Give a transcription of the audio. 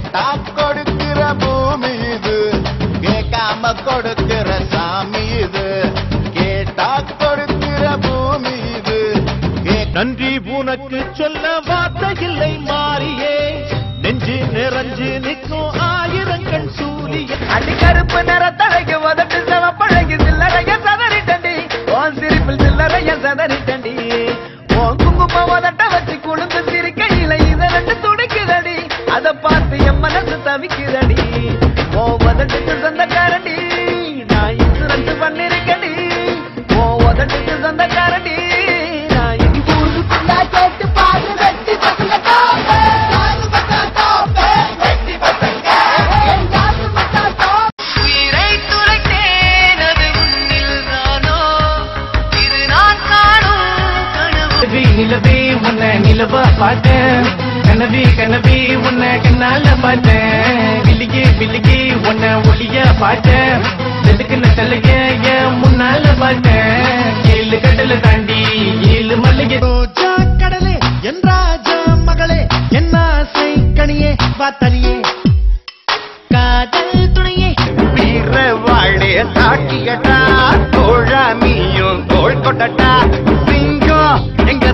கேட்டா கொடுக்கிற பூமி இது, கேட்காம கொடுக்கிற சாமி இது. கேட்டா கொடுக்கிற பூமி இது. நன்றி உனக்கு சொல்ல வார்த்தை இல்லை மாறியே, நெஞ்சு நிறைஞ்சு நிற்கும் ஆயிரங்கள் சூரியன். அடி கருப்பு நிறத்தழகு உதட்டு சிவப்பழகு சில்லறைய சதறிட்டண்டி, உன் சிரிப்பில் சில்லறைய சதறிட்டண்டி. உன் குங்கும உதட்ட வச்சு குழுந்து சிரிக்கையில இத ரெண்டு துடிக்குதடி, அதை பார்த்து என் மனசு தவிக்குதடி. உன் உதட்டுக்கு சொந்தக்காரண்டி, நான் இன்சூரன்ஸ் பண்ணிருக்கடி. உன் உதட்டுக்கு சொந்தக்காரண்டி, நான் ஊருக்குள்ளா கேட்டு பாரு வெட்டி பசங்க டாப்பே. நிலவே உன்னை நிலவா பார்த்தேன், கனவி கனவி உன்னை கண்ணால பார்த்தேன், விலிகி விலிகி உன்னை ஒளிய பார்த்தேன், செதுக்குன தலைய என் முன்னால பார்த்தேன். 7 கடலை தாண்டி 7 மல்லிகை. ரோஜா கடலே என் ராஜா மகளே, என் ஆசை கனியே வாத்தனியே, காதல் துணையே. வீர வாழே தாக்கியட்டா, தோழா நீயும் தோள் கொட்டட்டா. சிங்கம் எங்க